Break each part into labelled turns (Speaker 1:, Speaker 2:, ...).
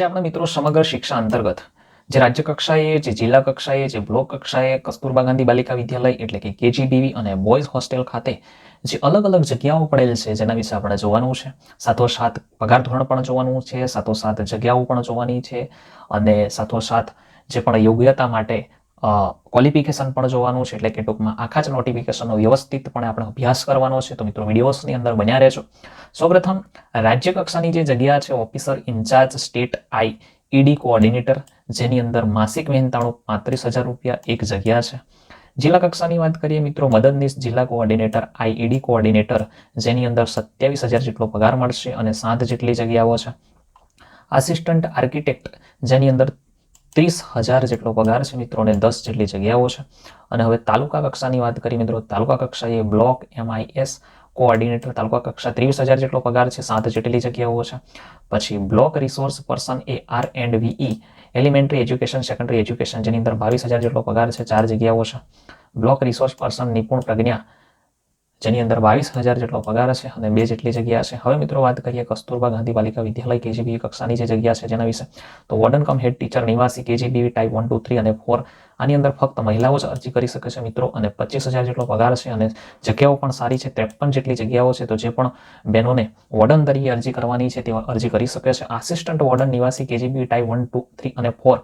Speaker 1: આજે આપણે મિત્રો સમગ્ર શિક્ષા અંતર્ગત જે રાજ્ય કક્ષાએ, જે જિલ્લા કક્ષાએ, જે બ્લોક કક્ષાએ કસ્તુરબા ગાંધી બાલિકા વિદ્યાલય એટલે કે કેજીબીવી અને બોયઝ હોસ્ટેલ ખાતે જે અલગ અલગ જગ્યાઓ પડેલ છે જેના વિશે આપણે જોવાનું છે. સાથોસાથ પગાર ધોરણ પણ જોવાનું છે, સાથોસાથ જગ્યાઓ પણ જોવાની છે અને સાથોસાથ જે પણ યોગ્યતા માટે ક્વોલિફિકેશન પણ જોવાનું છે. એટલે કે ટૂંકમાં આખા જ નોટિફિકેશનનો વ્યવસ્થિતપણે આપણે અભ્યાસ કરવાનો છે. તો મિત્રો વિડીયોસની અંદર બન્યા રહેજો. સૌપ્રથમ રાજ્ય કક્ષાની જે જગ્યા છે officer in charge state IED coordinator, જેની અંદર માસિક મહેનતાણું 35,000 રૂપિયા એક જગ્યા છે. જિલ્લા કક્ષાની વાત કરીએ મિત્રો, મદદનીશ જિલ્લા કોઓર્ડિનેટર આઈઈડી કોઓર્ડિનેટર, જેની અંદર 27,000 જેટલો પગાર મળશે અને 7 જેટલી જગ્યાઓ છે. આસિસ્ટન્ટ આર્કિટેક્ટ, જેની અંદર 30,000 જેટલો પગાર છે મિત્રો અને 10 જેટલી જગ્યાઓ છે. અને હવે તાલુકા કક્ષાની વાત કરીએ મિત્રો, તાલુકા કક્ષાએ બ્લોક એમઆઈએસ કોઓર્ડિનેટર તાલુકા કક્ષા 23,000 જેટલો પગાર છે, 7 જેટલી જગ્યાઓ છે. પછી block resource person AR&VE elementary education secondary education, જેની અંદર 22,000 જેટલો પગાર છે, 4 જગ્યાઓ છે. બ્લોક રિસોર્સ પર્સન નિપુણ પ્રજ્ઞા, જેની અંદર 22,000 જેટલો પગાર છે અને 2 જેટલી જગ્યા છે. હવે મિત્રો વાત કરીએ કસ્તુરબા ગાંધી બાલિકા વિદ્યાલય કેજીબીવી કક્ષાની જે જગ્યા છે જેના વિશે, તો વોર્ડન કમ હેડ ટીચર નિવાસી કેજીબીવી ટાઈપ 1, 2, 3 અને 4. આની અંદર ફક્ત મહિલાઓ જ અરજી કરી શકે છે મિત્રો અને 25,000 જેટલો પગાર છે અને જગ્યાઓ પણ સારી છે, 53 જેટલી જગ્યાઓ છે. તો જે પણ બહેનોને વોર્ડન તરીકે અરજી કરવાની છે તેઓ અરજી કરી શકે છે. આસિસ્ટન્ટ વોર્ડન નિવાસી કેજીબીવી ટાઈપ 1, 2, 3 અને 4,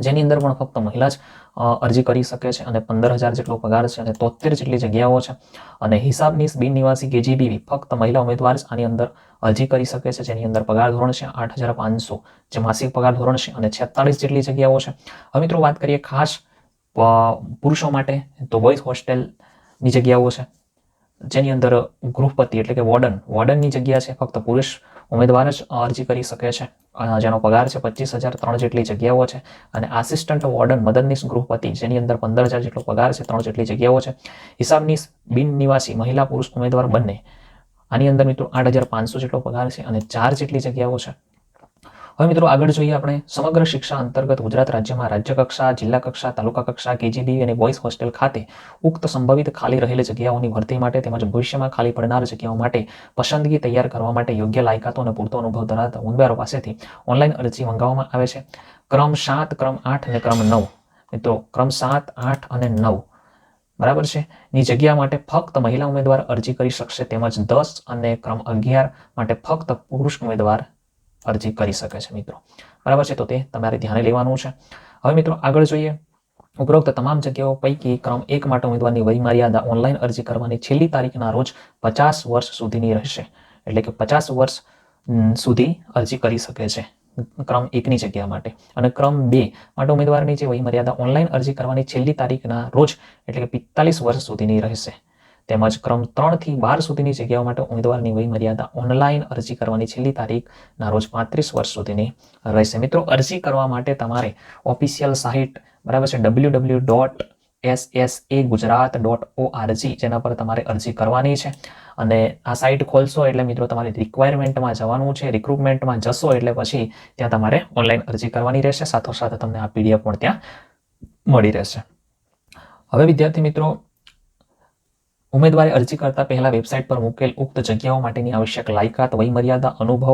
Speaker 1: જેની અંદર પણ ફક્ત મહિલા જ અરજી કરી શકે છે અને 15,000 જેટલો પગાર છે અને 73 જેટલી જગ્યાઓ છે. અને હિસાબનીશ બિન નિવાસી કેજીબીવી ફક્ત મહિલા ઉમેદવાર જ આની અંદર અરજી કરી શકે છે, જેની અંદર પગાર ધોરણ છે 8,500 જે માસિક પગાર ધોરણ છે અને 46 જેટલી જગ્યાઓ છે. હવે મિત્રો વાત કરીએ ખાસ પુરુષો માટે, તો બોયઝ હોસ્ટેલની જગ્યાઓ છે, જેની અંદર ગૃહપતિ એટલે કે વોર્ડનની જગ્યા છે, ફક્ત પુરુષ ઉમેદવાર જ અરજી કરી શકે છે, જેનો પગાર છે 25,000, 3 જેટલી જગ્યાઓ છે. અને આસિસ્ટન્ટ વોર્ડન મદદનીશ ગૃહપતિ, જેની અંદર 15,000 જેટલો પગાર છે, 3 જેટલી જગ્યાઓ છે. હિસાબનીશ બિન નિવાસી મહિલા પુરુષ ઉમેદવાર બંને, આની અંદર મિત્રો 8,500 જેટલો પગાર છે અને 4 જેટલી જગ્યાઓ છે. હવે મિત્રો આગળ જોઈએ આપણે સમગ્ર શિક્ષા અંતર્ગત ગુજરાત રાજ્યમાં રાજ્ય કક્ષા, જિલ્લા કક્ષા, તાલુકા કક્ષા, કેજીબીવી અને બોયઝ હોસ્ટેલ ખાતે ઉક્ત સંભવિત ખાલી રહેલી જગ્યાઓની ભરતી માટે તેમજ ભવિષ્યમાં ખાલી પડનાર જગ્યાઓ માટે પસંદગી તૈયાર કરવા માટે યોગ્ય લાયકાતો અને પૂરતો અનુભવ ધરાવતા ઉમેદવારો પાસેથી ઓનલાઈન અરજી મંગાવવામાં આવે છે. ક્રમ 7, ક્રમ 8 અને ક્રમ 9. મિત્રો ક્રમ 7, 8 અને 9 બરાબર છે ની જગ્યા માટે ફક્ત મહિલા ઉમેદવાર અરજી કરી શકશે, તેમજ 10 અને ક્રમ 11 માટે ફક્ત પુરુષ ઉમેદવાર અરજી કરી શકે છે મિત્રો. બરાબર છે, તો તે તમારે ધ્યાને લેવાનું છે. હવે મિત્રો આગળ જોઈએ, ઉપરોક્ત તમામ જગ્યાઓ પૈકી ક્રમ 1 માટે ઉમેદવારની વયમર્યાદા ઓનલાઈન અરજી કરવાની છેલ્લી તારીખના રોજ 50 વર્ષ સુધીની રહેશે. એટલે કે 50 વર્ષ સુધી અરજી કરી શકે છે ક્રમ 1ની જગ્યા માટે. અને ક્રમ 2 માટે ઉમેદવારની જે વયમર્યાદા ઓનલાઈન અરજી કરવાની છેલ્લી તારીખના રોજ એટલે કે 45 વર્ષ સુધીની રહેશે. તેમજ ક્રમ 3 થી 12 સુધીની જગ્યાઓ માટે ઉમેદવારની વયમર્યાદા ઓનલાઈન અરજી કરવાની છેલ્લી તારીખના રોજ 35 વર્ષ સુધીની રહેશે. મિત્રો અરજી કરવા માટે તમારે ઓફિશિયલ સાઇટ બરાબર છે www.ssagujarat.org, જેના પર તમારે અરજી કરવાની છે. અને આ સાઇટ ખોલશો એટલે મિત્રો તમારે રિક્વાયરમેન્ટમાં જવાનું છે. રિક્રુટમેન્ટમાં જશો એટલે પછી ત્યાં તમારે ઓનલાઈન અરજી કરવાની રહેશે. સાથોસાથ તમને આ PDF પણ ત્યાં મળી રહેશે. હવે વિદ્યાર્થી મિત્રો, ઉમેદવારે અરજી કરતા પહેલા વેબસાઇટ પર મૂકેલ ઉક્ત જગ્યાઓ માટેની આવશ્યક લાયકાત, વયમર્યાદા, અનુભવ,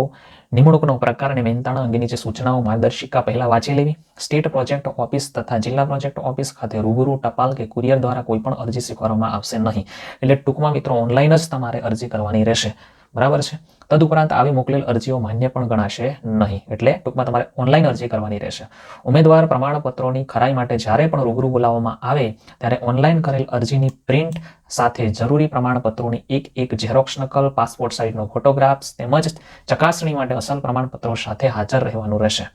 Speaker 1: નિમણૂકનો પ્રકાર અને મહેનતાણા અંગેની જે સૂચનાઓ માર્ગદર્શિકા પહેલા વાંચી લેવી. સ્ટેટ પ્રોજેક્ટ ઓફિસ તથા જિલ્લા પ્રોજેક્ટ ઓફિસ ખાતે રૂબરૂ, ટપાલ કે કુરિયર દ્વારા કોઈ પણ અરજી સ્વીકારવામાં આવશે નહીં. એટલે ટૂંકમાં મિત્રો ઓનલાઈન જ તમારે અરજી કરવાની રહેશે. બરાબર છે. તદુપરાંત આવી મોકલેલ અરજીઓ માન્ય પણ ગણાશે નહીં. એટલે ટૂંકમાં તમારે ઓનલાઈન અરજી કરવાની રહેશે. ઉમેદવાર પ્રમાણપત્રોની ખરાઈ માટે જ્યારે પણ રૂબરૂ બોલાવવામાં આવે ત્યારે ઓનલાઈન કરેલ અરજીની પ્રિન્ટ સાથે જરૂરી પ્રમાણપત્રોની એક ઝેરોક્ષ નકલ, પાસપોર્ટ સાઇઝનો ફોટોગ્રાફ્સ તેમજ ચકાસણી માટે અસલ પ્રમાણપત્રો સાથે હાજર રહેવાનું રહેશે.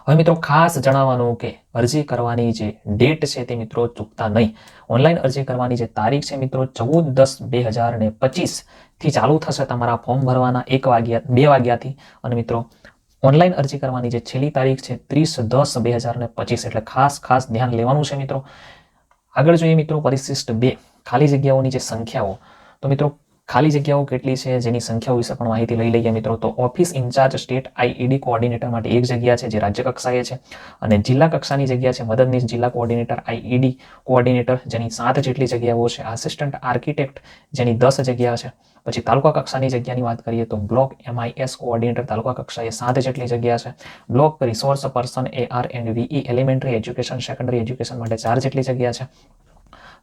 Speaker 1: હવે મિત્રો ખાસ જણાવવાનું કે અરજી કરવાની જે ડેટ છે તે મિત્રો ચૂકતા નહીં. ઓનલાઈન અરજી કરવાની જે તારીખ છે મિત્રો 14/10/2025 થી ચાલુ થશે તમારા ફોર્મ ભરવાના 2 વાગ્યાથી. અને મિત્રો ઓનલાઈન અરજી કરવાની જે છેલ્લી તારીખ છે 30/10/2025. એટલે ખાસ ધ્યાન લેવાનું છે મિત્રો. આગળ જોઈએ મિત્રો પરિશિષ્ટ 2 ખાલી જગ્યાઓની જે સંખ્યાઓ. તો મિત્રો ખાલી જગ્યાઓ કેટલી છે જેની સંખ્યાઓ વિશે પણ માહિતી લઈ લઈએ મિત્રો. તો office in charge state IED coordinator માટે 1 જગ્યા છે જે રાજ્ય કક્ષાએ છે. અને જિલ્લા કક્ષાની જગ્યા છે મદદનીશ જિલ્લા કોઓર્ડિનેટર આઈઈડી કોઓર્ડિનેટર, જેની 7 જેટલી જગ્યાઓ છે. આસિસ્ટન્ટ આર્કિટેક્ટ, જેની 10 જગ્યા છે. પછી તાલુકા કક્ષાની જગ્યાની વાત કરીએ તો બ્લોક MIS કોઓર્ડિનેટર તાલુકા કક્ષાએ 7 જેટલી જગ્યા છે. Block resource person AR&VE elementary education secondary education માટે 4 જેટલી જગ્યા છે.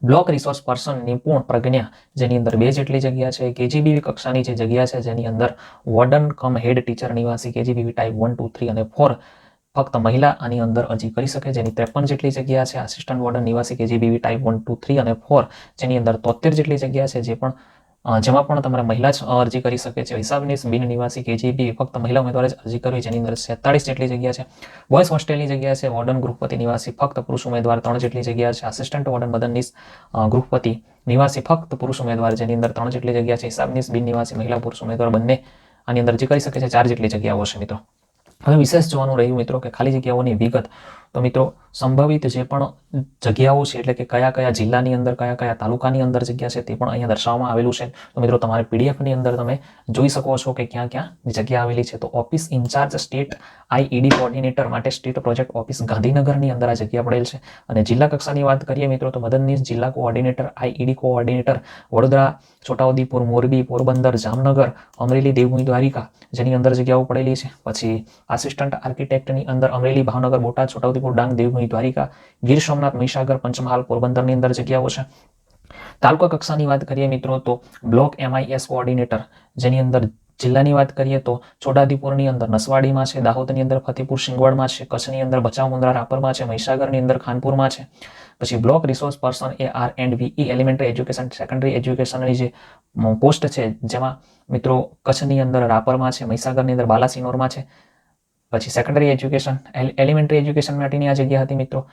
Speaker 1: બ્લોક રિસોર્સ પર્સન નિપુણ પ્રજ્ઞા જેની અંદર 2 જેટલી જગ્યા છે. KGBV કક્ષાની જે જગ્યા છે જેની અંદર વોર્ડન કમ હેડ ટીચર નિવાસી KGBV ટાઈપ 1 2 3 અને 4 ફક્ત મહિલા આની અંદર અરજી કરી શકે, જેની 53 જેટલી જગ્યા છે. આસિસ્ટન્ટ વોર્ડન નિવાસી KGBV ટાઈપ 1 2 3 અને 4 જેની અંદર 73 જેટલી જગ્યા છે, જેમાં પણ તમારે મહિલા જ અરજી કરી શકે છે. હિસાબનીશ બિન નિવાસી KGBV ફક્ત મહિલા ઉમેદવારે જ અરજી કરવી, જેની અંદર 47 જેટલી જગ્યા છે. બોયઝ હોસ્ટેલની જગ્યા છે. વોર્ડન ગૃહપતિ નિવાસી ફક્ત પુરુષ ઉમેદવાર 3 જેટલી જગ્યા છે. આસિસ્ટન્ટ વોર્ડન મદદનીશ ગૃહપતિ નિવાસી ફક્ત પુરુષ ઉમેદવાર, જેની અંદર 3 જેટલી જગ્યા છે. હિસાબનીશ બિન નિવાસી મહિલા પુરુષ ઉમેદવાર બંને આની અંદર અરજી કરી શકે છે. 4 જેટલી જગ્યાઓ છે મિત્રો. હવે વિશેષ જોવાનું રહ્યું મિત્રો કે ખાલી જગ્યાઓની વિગત. તો મિત્રો સંભવિત જે પણ જગ્યાઓ છે એટલે કે કયા કયા જિલ્લાની અંદર કયા કયા તાલુકાની અંદર જગ્યા છે તે પણ અહીંયા દર્શાવવામાં આવેલું છે. તો મિત્રો તમારે પીડીએફની અંદર તમે જોઈ શકો છો કે ક્યાં ક્યાં જગ્યા આવેલી છે. તો office in charge state IED coordinator માટે સ્ટેટ પ્રોજેક્ટ ઓફિસ ગાંધીનગરની અંદર આ જગ્યા પડેલ છે. અને જિલ્લા કક્ષાની વાત કરીએ મિત્રો તો મદદનીશ જિલ્લા coordinator IED coordinator Vadodara, Chhota Udepur, Morbi, Porbandar, Jamnagar, Amreli, Devbhumi, Dwarka જેની અંદર જગ્યાઓ પડેલી છે. પછી આસિસ્ટન્ટ આર્કિટેક્ટની અંદર અમરેલી, ભાવનગર, બોટાદ, છોટાઉદેપુર, ડાંગ, દેવભૂમિ, દ્વારિકા, ગીર સોમનાથ, મહીસાગર, પંચમહાલ, પોરબંદરની અંદર જગ્યાઓ છે. તાલુકા કક્ષાની વાત કરીએ મિત્રો તો બ્લોક MIS કોઓર્ડિનેટર જેની અંદર જિલ્લાની વાત કરીએ તો છોટાઉદેપુરની અંદર નસવાડીમાં છે, દાહોદની અંદર ફતેપુર સિંગવડમાં છે, કચ્છની અંદર ભચાઉ, મુન્દ્રા, રાપરમાં છે, મહીસાગરની અંદર ખાનપુરમાં છે. પછી block resource person AR&VE elementary education secondary એજ્યુકેશનની જે પોસ્ટ છે જેમાં મિત્રો કચ્છની અંદર રાપરમાં છે, મહીસાગરની અંદર બાલાસિનોરમાં છે. પછી સેકન્ડરી એજ્યુકેશન એલિમેન્ટરી એજ્યુકેશન માટેની આ જગ્યા હતી મિત્રો.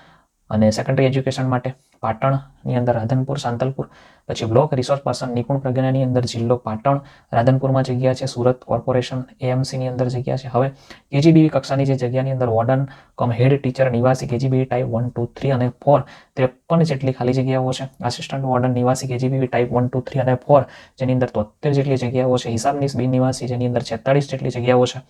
Speaker 1: અને સેકન્ડરી એજ્યુકેશન માટે પાટણની અંદર રાધનપુર, સાંતલપુર. પછી બ્લોક રિસોર્સ પર્સન નિપુણ પ્રજ્ઞાની અંદર જિલ્લો પાટણ, રાધનપુરમાં જગ્યા છે. સુરત કોર્પોરેશન AMCની અંદર જગ્યા છે. હવે KGBV કક્ષાની જે જગ્યાની અંદર વોર્ડન કમ હેડ ટીચર નિવાસી KGBV ટાઈપ 1 2 3 અને 4 53 જેટલી ખાલી જગ્યાઓ છે. આસિસ્ટન્ટ વોર્ડન નિવાસી KGBV ટાઈપ 1 2 3 અને 4 જેની અંદર 73 જેટલી જગ્યાઓ છે. હિસાબનીશ બિન નિવાસી જેની અંદર 46 જેટલી જગ્યાઓ છે.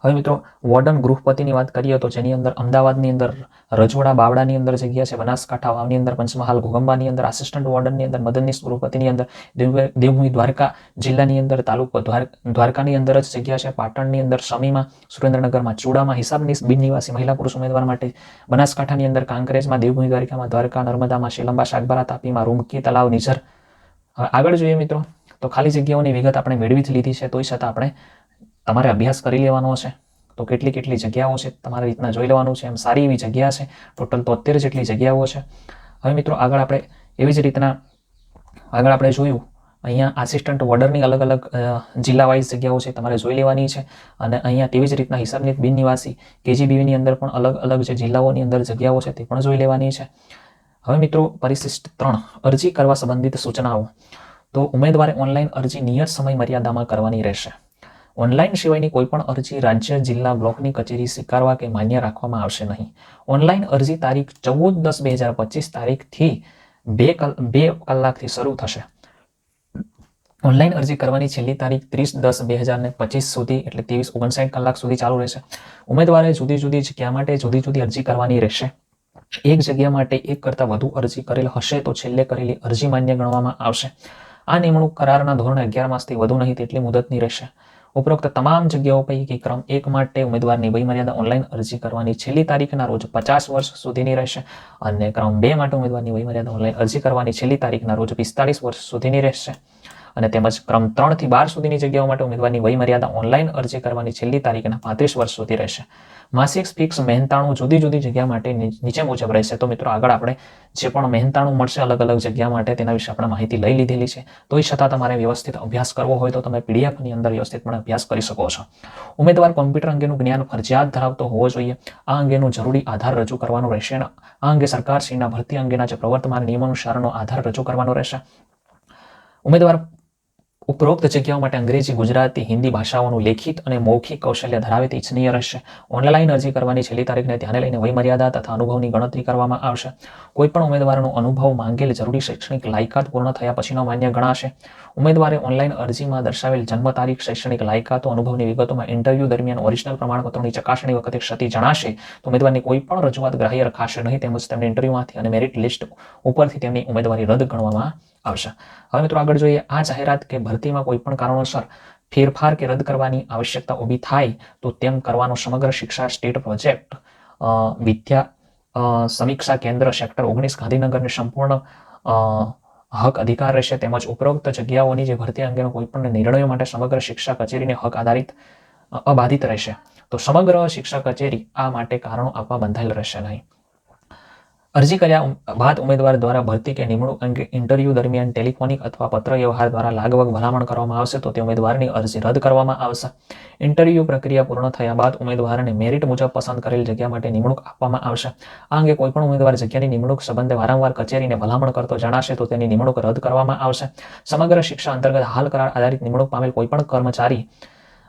Speaker 1: હવે મિત્રો વોર્ડન ગૃહપતિની વાત કરીએ તો જેની અંદર અમદાવાદની અંદર રજોડા, બાવડાની અંદર જગ્યા છે. બનાસકાંઠા વાવની અંદર પંચમહાલ, ઘોગંબાની અંદર આસિસ્ટન્ટ વોર્ડનની અંદર મદદનીશ ગૃહપતિની અંદર દેવભૂમિ, દ્વારકા જિલ્લાની અંદર તાલુકો દ્વારકાની અંદર જ જગ્યા છે. પાટણની અંદર સમીમાં, સુરેન્દ્રનગરમાં ચૂડામાં હિસાબનીશ બિન નિવાસી મહિલા પુરુષ ઉમેદવાર માટે. બનાસકાંઠાની અંદર કાંકરેજમાં, દેવભૂમિ, દ્વારકામાં, દ્વારકા, નર્મદામાં, શેલંબા, શાકબારા, તાપીમાં, રૂમકી, તલાવ, નિઝર. હવે આગળ જોઈએ મિત્રો તો ખાલી જગ્યાઓની વિગત આપણે મેળવી જ લીધી છે, તોય છતાં આપણે તમારે અભ્યાસ કરી લેવાનો છે. તો કેટલી કેટલી જગ્યાઓ છે તમારી રીતના જોઈ લેવાનું છે. એમ સારી એવી જગ્યા છે, ટોટલ 73 જેટલી જગ્યાઓ છે. હવે મિત્રો આગળ આપણે એવી જ રીતના આગળ આપણે જોયું અહીંયા આસિસ્ટન્ટ વોર્ડનની અલગ અલગ જિલ્લા વાઇઝ જગ્યાઓ છે તમારે જોઈ લેવાની છે. અને અહીંયા તેવી જ રીતના હિસાબની બિન નિવાસી KGBVની અંદર પણ અલગ અલગ જે જિલ્લાઓની અંદર જગ્યાઓ છે તે પણ જોઈ લેવાની છે. હવે મિત્રો પરિશિષ્ટ 3 અરજી કરવા સંબંધિત સૂચનાઓ. તો ઉમેદવારે ઓનલાઈન અરજી નિયત સમય મર્યાદામાં કરવાની રહેશે. ઓનલાઈન સિવાયની કોઈપણ અરજી રાજ્ય, જિલ્લા, બ્લોકની કચેરી સ્વીકારવા કે માન્ય રાખવામાં આવશે નહીં. ઓનલાઈન અરજી તારીખ 14/10/2025 તારીખથી 2 કલાકથી શરૂ થશે. ઓનલાઈન અરજી કરવાની છેલ્લી તારીખ 30/10/2025 સુધી એટલે 23:59 કલાક સુધી ચાલુ રહેશે. ઉમેદવારે જુદી જુદી જગ્યા માટે જુદી જુદી અરજી કરવાની રહેશે. એક જગ્યા માટે એક કરતાં વધુ અરજી કરેલ હશે તો છેલ્લે કરેલી અરજી માન્ય ગણવામાં આવશે. આ નિમણૂક કરારના ધોરણે 11 માસથી વધુ નહીં તેટલી મુદતની રહેશે. ઉપરોક્ત તમામ જગ્યાઓ પૈકી ક્રમ 1 માટે ઉમેદવારની વયમર્યાદા ઓનલાઈન અરજી કરવાની છેલ્લી તારીખના રોજ 50 વર્ષ સુધીની રહેશે. અને ક્રમ 2 માટે ઉમેદવારની વયમર્યાદા ઓનલાઈન અરજી કરવાની છેલ્લી તારીખના રોજ 45 વર્ષ સુધીની રહેશે. અને તેમજ ક્રમ 3 થી 12 સુધીની જગ્યાઓ માટે ઉમેદવારની વયમર્યાદા ઓનલાઈન અરજી કરવાની છેલ્લી તારીખના 35 વર્ષ સુધી રહેશે. માસિક ફિક્સ મહેનતાણું જુદી જુદી જગ્યા માટે નીચે મુજબ રહેશે. તો મિત્રો આગળ આપણે જે પણ મહેનતાણું મળશે અલગ અલગ જગ્યા માટે તેના વિશે આપણે માહિતી લઈ લીધેલી છે. તોય છતાં તમારે વ્યવસ્થિત અભ્યાસ કરવો હોય તો તમે પીડીએફની અંદર વ્યવસ્થિતપણે અભ્યાસ કરી શકો છો. ઉમેદવાર કોમ્પ્યુટર અંગેનું જ્ઞાન ફરજિયાત ધરાવતો હોવો જોઈએ. આ અંગેનું જરૂરી આધાર રજૂ કરવાનો રહેશે. આ અંગે સરકારશ્રીના ભરતી અંગેના જે પ્રવર્તમાન નિયમાનુસારનો આધાર રજૂ કરવાનો રહેશે. ઉમેદવાર ઉપરોક્ત જગ્યાઓ માટે અંગ્રેજી, ગુજરાતી, હિન્દી ભાષાઓનું લેખિત અને મૌખિક કૌશલ્ય ધરાવે તે ઇચ્છનીય રહેશે. ઓનલાઈન અરજી કરવાની છેલ્લી તારીખને ધ્યાને લઈને વયમર્યાદા તથા અનુભવની ગણતરી કરવામાં આવશે. કોઈપણ ઉમેદવારનો અનુભવ માંગેલ જરૂરી શૈક્ષણિક લાયકાત પૂર્ણ થયા પછીનો માન્ય ગણાશે. ઉમેદવારે ઓનલાઈન અરજીમાં દર્શાવેલ જન્મ તારીખ, શૈક્ષણિક લાયકાતો, અનુભવની વિગતોમાં ઇન્ટરવ્યૂ દરમિયાન ઓરિજિનલ પ્રમાણપત્રોની ચકાસણી વખતે ક્ષતિ જણાશે તો ઉમેદવારની કોઈપણ રજૂઆત ગ્રાહ્ય રખાશે નહીં. તેમજ તેમને ઇન્ટરવ્યૂમાંથી અને મેરિટ લિસ્ટ ઉપરથી તેમની ઉમેદવારી રદ ગણવામાં આવશે. હવે મિત્રો આગળ જોઈએ, આ જાહેરાત કે ભરતીમાં કોઈ પણ કારણોસર ફેરફાર કે રદ કરવાની આવશ્યકતા ઊભી થાય તો તેમ કરવાનો સમગ્ર શિક્ષા સ્ટેટ પ્રોજેક્ટ વિદ્યા સમીક્ષા કેન્દ્ર સેક્ટર 19 ગાંધીનગરને સંપૂર્ણ હક અધિકાર રહેશે. તેમજ ઉપરોક્ત જગ્યાઓની જે ભરતી અંગેનો કોઈ પણ નિર્ણયો માટે સમગ્ર શિક્ષા કચેરીને હક આધારિત અબાધિત રહેશે. તો સમગ્ર શિક્ષા કચેરી આ માટે કારણો આપવા બંધાયેલ રહેશે નહીં. અરજી કર્યા બાદ ઉમેદવાર દ્વારા ભરતી કે નિમણૂક અંગે ઇન્ટરવ્યૂ દરમિયાન ટેલિફોનિક અથવા પત્ર વ્યવહાર દ્વારા લાગવગ ભલામણ કરવામાં આવશે તો તે ઉમેદવારની અરજી રદ કરવામાં આવશે. ઇન્ટરવ્યૂ પ્રક્રિયા પૂર્ણ થયા બાદ ઉમેદવારને મેરિટ મુજબ પસંદ કરેલ જગ્યા માટે નિમણૂક આપવામાં આવશે. આ અંગે કોઈપણ ઉમેદવાર જગ્યાની નિમણૂક સંબંધે વારંવાર કચેરીને ભલામણ કરતો જણાશે તો તેની નિમણૂક રદ કરવામાં આવશે. સમગ્ર શિક્ષા અંતર્ગત હાલ કરાર આધારિત નિમણૂક પામેલ કોઈપણ કર્મચારી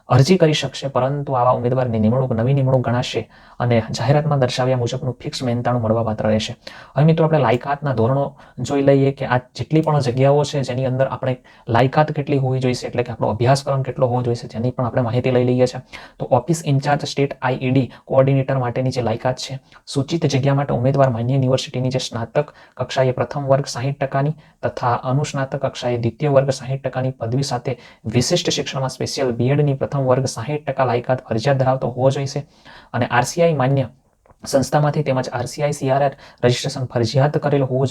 Speaker 1: અરજી કરી શકશે, પરંતુ આવા ઉમેદવારની નિમણૂક નવી નિમણૂક ગણાશે અને જાહેરાતમાં દર્શાવ્યા મુજબનું ફિક્સ મહેનતાણું મળવાપાત્ર રહેશે. હવે મિત્રો આપણે લાયકાતના ધોરણો જોઈ લઈએ કે આ જેટલી પણ જગ્યાઓ છે જેની અંદર આપણે લાયકાત કેટલી હોવી જોઈએ, એટલે કે આપણો અભ્યાસક્રમ કેટલો હોવો જોઈએ જેની પણ આપણે માહિતી લઈ લઈએ છીએ. તો office in charge state IED coordinator માટેની જે લાયકાત છે, સૂચિત જગ્યા માટે ઉમેદવાર માન્ય યુનિવર્સિટીની જે સ્નાતક કક્ષાએ પ્રથમ વર્ગ 60% તથા અનુસ્નાતક કક્ષાએ દ્વિતીય વર્ગ 60%ની પદવી સાથે વિશિષ્ટ શિક્ષણમાં સ્પેશિયલ બીએડની પ્રથમ વર્ગ 60% લાયકાત ફરજિયાત ધરાવતો હોવો જોઈએ અને આરસીઆઈ માન્ય સંસ્થામાંથી તેમજ આરસીઆઈ સીઆરઆર રજિસ્ટ્રેશન ફરજિયાત કરેલ હોવું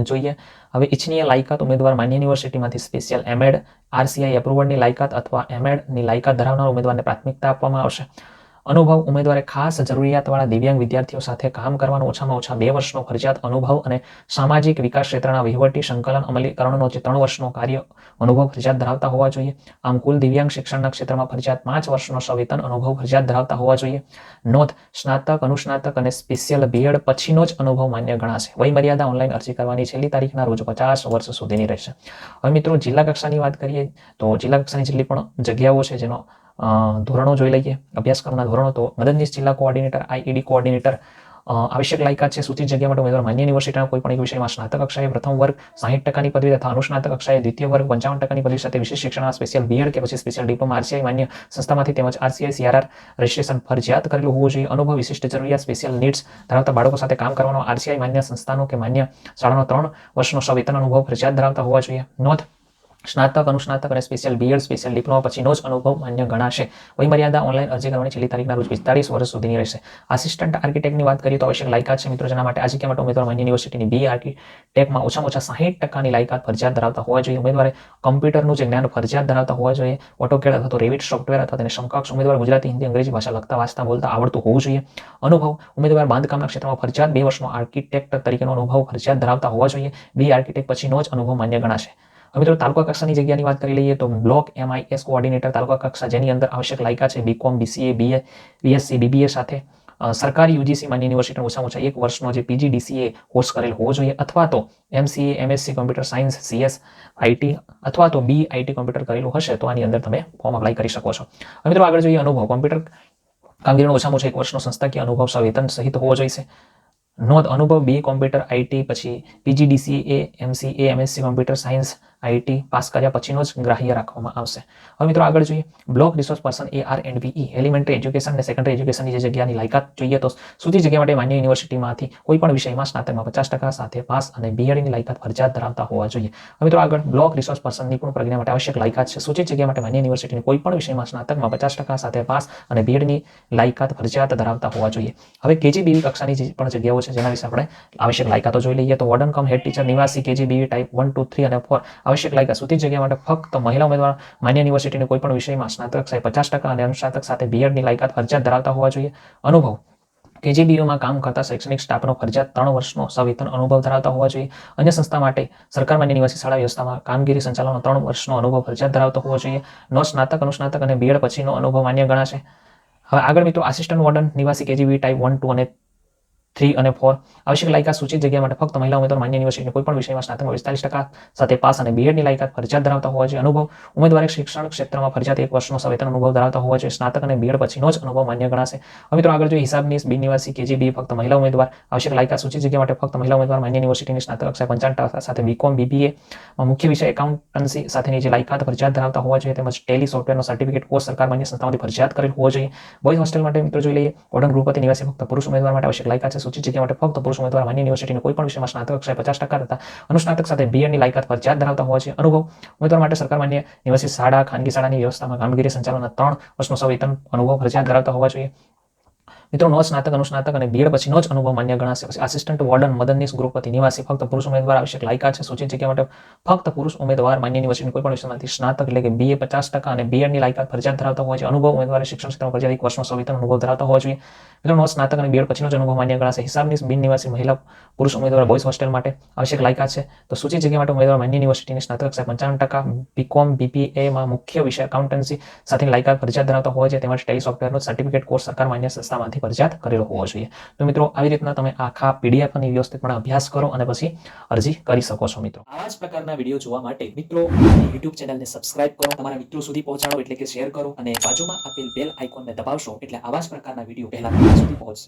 Speaker 1: જોઈએ. હવે ઇચ્છનીય લાયકાત ઉમેદવાર માન્ય યુનિવર્સિટીમાંથી સ્પેશિયલ એમએડ આરસીઆઈ એપ્રુવલની લાયકાત અથવા એમએડની લાયકાત ધરાવનાર ઉમેદવારને પ્રાથમિકતા આપવામાં આવશે. અનુભવ ઉમેદવારે ખાસ જરૂરિયાતવાળા દિવ્યાંગ વિદ્યાર્થીઓ સાથે કામ કરવાનો ઓછામાં ઓછા 2 વર્ષનો ફરજિયાત અનુભવ અને સામાજિક વિકાસ ક્ષેત્રના વહીવટી સંકલન અમલીકરણનો જે 3 વર્ષનો કાર્ય અનુભવ ફરજિયાત ધરાવતા હોવા જોઈએ. આમ કુલ દિવ્યાંગ શિક્ષણના ક્ષેત્રમાં ફરજિયાત 5 વર્ષનો સવેતન અનુભવ ફરજિયાત ધરાવતા હોવા જોઈએ. નોંધ: સ્નાતક, અનુસ્નાતક અને સ્પેશિયલ બીએડ પછીનો જ અનુભવ માન્ય ગણાશે. વયમર્યાદા ઓનલાઈન અરજી કરવાની છેલ્લી તારીખના રોજ 50 વર્ષ સુધીની રહેશે. હવે મિત્રો જિલ્લા કક્ષાની વાત કરીએ તો જિલ્લા કક્ષાની જેટલી પણ જગ્યાઓ છે જેનો ધોરણો જોઈ લઈએ, અભ્યાસક્રમના ધોરણો. તો મદદનીશ જિલ્લા કોઓર્ડિનેટર આઈઈડી કોઓર્ડિનેટર આવશ્યક લાયકાત છે, સૂચિત જગ્યા માટે ઉમેદવાર માન્ય યુનિવર્સિટીના કોઈ પણ એક વિષયમાં સ્નાતક કક્ષાએ પ્રથમ વર્ગ 60%ની પદવી તથા અનુસ્નાતક કક્ષાએ દ્વિતીય વર્ગ 55%ની પદવી સાથે વિશેષ શિક્ષણમાં સ્પેશિયલ બીએડ કે પછી સ્પેશિયલ ડિપ્લોમા આરસીઆઈ માન્ય સંસ્થામાંથી તેમજ આરસીઆઈ સીઆરઆર રજિસ્ટ્રેશન ફરજિયાત કરેલું હોવું જોઈએ. અનુભવ: વિશિષ્ટ જરૂરિયાત સ્પેશિયલ નીડ્સ ધરાવતા બાળકો સાથે કામ કરવાનો આરસીઆઈ માન્ય સંસ્થાનો કે માન્ય શાળાનો 3 વર્ષનો સવેતન અનુભવ ફરજિયાત ધરાવતા હોવા જોઈએ. નોંધ: સ્નાતક, અનુસ્નાતક અને સ્પેશિયલ બીએડ, સ્પેશિયલ ડિપ્લોમા પછીનો જ અનુભવ માન્ય ગણાશે. વયમર્યાદા ઓનલાઈન અરજી કરવાની છેલ્લી તારીખના રોજ 45 વર્ષ સુધીની રહેશે. આસિસ્ટન્ટ આર્કિટેક્ટની વાત કરીએ તો આવશ્યક લાયકાત છે મિત્રો જેના માટે આ જગ્યા માટે ઉમેદવાર માન્ય યુનિવર્સિટીની બી આર્કિટેક્ટમાં ઓછામાં ઓછા 60%ની લાયકાત ફરજિયાત ધરાવતા હોવા જોઈએ. ઉમેદવારે કમ્પ્યુટરનું જે જ્ઞાન ફરજિયાત ધરાવતા હોવા જોઈએ. ઓટોકેડ અથવા તો રેવિટ સોફ્ટવેર અથવા તેને સમકક્ષ ઉમેદવાર ગુજરાતી, હિન્દી, અંગ્રેજી ભાષા લખતા વાંચતા બોલતા આવડતું હોવું જોઈએ. અનુભવ: ઉમેદવાર બાંધકામના ક્ષેત્રમાં ફરજિયાત 2 વર્ષનો આર્કિટેક્ટ તરીકેનો અનુભવ ફરજિયાત ધરાવતા હોવા જોઈએ. બી આર્કિટેક્ટ પછીનો જ અનુભવ માન્ય ગણાશે. હવે મિત્રો તાલુકા કક્ષાની જગ્યાની વાત કરી લઈએ તો બ્લોક એમઆઈએસ કોઓર્ડિનેટર તાલુકા કક્ષા જેની અંદર આવશ્યક લાયકાત છે બીકોમ, બીસીએ, બીએસસી, બીબીએ સાથે સરકારી યુજીસી માન્ય યુનિવર્સિટીનો ઓછામાં ઓછા 1 વર્ષનો જે પીજીડીસીએ કોર્સ કરેલ હોવો જોઈએ અથવા તો MCA, MSc computer science, CS IT અથવા તો બી આઈટી કોમ્પ્યુટર કરેલું હશે તો આની અંદર તમે ફોર્મ અપ્લાય કરી શકો છો. હવે મિત્રો આગળ જોઈએ અનુભવ. કોમ્પ્યુટર કામગીરીનો ઓછામાં ઓછા 1 વર્ષનો સંસ્થાકીય અનુભવ સવેતન સહિત હોવો જોઈએ. નોંધ: અનુભવ બી કોમ્પ્યુટર આઈટી પછી PGDCA, MCA, MSc computer science IT pass કર્યા પછીનો જ ગ્રાહ્ય રાખવામાં આવશે. હવે મિત્રો આગળ જોઈએ block resource person ARNPE elementary education અને સેકન્ડરી એજ્યુકેશનની જે જગ્યાની લાયકાત જોઈએ તો સૂચિત જગ્યા માટે માન્ય યુનિવર્સિટીમાંથી કોઈ પણ વિષયમાં સ્નાતકમાં 50% સાથે પાસ અને બીએડની લાયકાત ફરજિયાત ધરાવતા હોવા જોઈએ. હવે મિત્રો આગળ બ્લોક રિસોર્સ પર્સન નિપુણ પ્રજ્ઞા માટે આવશ્યક લાયકાત છે, સૂચિત જગ્યા માટે માન્ય યુનિવર્સિટીની કોઈ પણ વિષયમાં સ્નાતકમાં 50% સાથે પાસ અને બીએડની લાયકાત ફરજિયાત ધરાવતા હોવા જોઈએ. હવે કેજીબીવી કક્ષાની જે પણ જગ્યાઓ છે જેના વિશે આપણે આવશ્યક લાયકાતો જોઈ લઈએ તો વોર્ડન કમ હેડ ટીચર નિવાસી કેજીબીવી ટાઈપ 1, 2, 3 અને 4 આવશ્યક લાયકાત સૂચિત જગ્યા માટે ફક્ત મહિલા ઉમેદવાર માન્ય યુનિવર્સિટીની કોઈ પણ વિષયમાં સ્નાતક કક્ષાએ 50% અને અનુસ્નાતક સાથે બીએડની લાયકાત ફરજિયાત ધરાવતા હોવા જોઈએ. અનુભવ: કેજીબીયુમાં કામ કરતા શૈક્ષણિક સ્ટાફનો ફરજિયાત 3 વર્ષનો સવેતન અનુભવ ધરાવતા હોવા જોઈએ. અન્ય સંસ્થા માટે સરકાર માન્ય નિવાસી શાળા વ્યવસ્થામાં કામગીરી સંચાલનનો 3 વર્ષનો અનુભવ ફરજિયાત ધરાવતો હોવો જોઈએ. નો સ્નાતક, અનુસ્નાતક અને બીએડ પછીનો અનુભવ માન્ય ગણાશે. હવે આગળ મિત્રો આસિસ્ટન્ટ વોર્ડન નિવાસી કેજીબી ટાઈપ 1, 2 અને 3 અને 4 આવશ્યક લાયકાત સૂચિત જગ્યા માટે ફક્ત મહિલા ઉમેદવાર માન્ય યુનિવર્સિટીની કોઈ પણ વિષયમાં સ્નાતકમાં 45% સાથે પાસ અને બીએડની લાયકાત ફરજિયાત ધરાવતા હોવા જોઈએ. અનુભવ: ઉમેદવારે શિક્ષણ ક્ષેત્રમાં ફરજિયાત 1 વર્ષનો સવેતન અનુભવ ધરાવતા હોવા જોઈએ. સ્નાતક અને બીએડ પછીનો જ અનુભવ માન્ય ગણાશે. હવે મિત્રો આગળ જોઈએ હિસાબનીસ બિન નિવાસી કેજીબી ફક્ત મહિલા ઉમેદવાર આવશ્યક લાયકાત સૂચિત જગ્યા માટે ફક્ત મહિલા ઉમેદવાર માન્ય યુનિવર્સિટીની સ્નાતક કક્ષાએ 55% સાથે બીકોમ, બીબીએ મુખ્ય વિષય એકાઉન્ટન્સી સાથેની જે લાયકાત ફરજિયાત ધરાવતા હોવા જોઈએ તેમજ ટેલી સોફ્ટવેરનો સર્ટિફિકેટ કોર્સ સરકાર માન્ય સંસ્થામાંથી ફરજિયાત કરેલ હોવો જોઈએ. બોયઝ હોસ્ટેલ માટે મિત્રો જોઈ લઈએ વોર્ડન ગૃહપતિ નિવાસી ફક્ત પુરુષ ઉમેદવાર માટે આવશ્યક લાયકાત છે, સૂચિત જગ્યા માટે ફક્ત પુરુષ ઉમેદવાર માન્ય યુનિવર્સિટીની કોઈ પણ વિષયમાં સ્નાતક કક્ષાએ 50% તથા અનુસ્નાતક સાથે બીએડની લાયકાત ફરજિયાત ધરાવતા હોવા જોઈએ. અનુભવ ઉમેદવાર માટે સરકાર માન્ય યુનિવર્સિટી શાળા ખાનગી શાળાની વ્યવસ્થામાં કામગીરી સંચાલનના 3 વર્ષનો સવેતન અનુભવ ફરજિયાત ધરાવતા હોવા જોઈએ. મિત્રો નો સ્નાતક અનુસ્નાતક અને બીએડ પછીનો જ અનુભવ માન્ય ગણાશે. આસિસ્ટન્ટ વોર્ડન મદનનીશ ગૃહપતિ નિવાસી ફક્ત પુરુષ ઉમેદવાર આવશ્યક લાયકાત છે. સૂચિત જગ્યા માટે ફક્ત પુરુષ ઉમેદવાર માન્ય યુનિવર્સિટીની કોઈ પણ વિષયમાંથી સ્નાતક એટલે કે બીએ 50% અને બીએડની લાયકાત ફરજિયાત ધરાવતા હોવા જોઈએ. અનુભવ ઉમેદવારે શિક્ષણ ક્ષેત્રમાં ફરજિયાત 1 વર્ષનો સવેતન અનુભવ ધરાવતા હોવા જોઈએ. મિત્રો નો સ્નાતક અને બીએડ પછીનો જ અનુભવ માન્ય ગણાશે. હિસાબનીશ બિન નિવાસી મહિલા પુરુષ ઉમેદવાર બોયઝ હોસ્ટેલ માટે આવશ્યક લાયકાત છે. તો સૂચિત જગ્યા માટે ઉમેદવાર માન્ય યુનિવર્સિટીની સ્નાતક કક્ષાએ 55%, બીકોમ બીપીએમાં મુખ્ય વિષય એકાઉન્ટન્સી સાથેની લાયકાત ફરજિયાત ધરાવતા હોવા જોઈએ. તેમજ ટેલી સોફ્ટવેરનો સર્ટિફિકેટ કોર્સ સરકાર માન્ય સંસ્થામાંથી ફરજિયાત કરેલો હોવો જોઈએ. તો મિત્રો આવી રીતના તમે આખા પીડીએફ અને વ્યવસ્થિતપણે અભ્યાસ કરો અને પછી અરજી કરી શકો છો. મિત્રો આવા જ પ્રકારના વિડીયો જોવા માટે મિત્રો યુટ્યુબ ચેનલને સબસ્ક્રાઇબ કરો, તમારા મિત્રો સુધી પહોંચાડો એટલે કે શેર કરો અને બાજુમાં આપેલ બેલ આઇકોનને દબાવશો એટલે આવા જ પ્રકારના વિડીયો પહેલા તમારા સુધી પહોંચશે.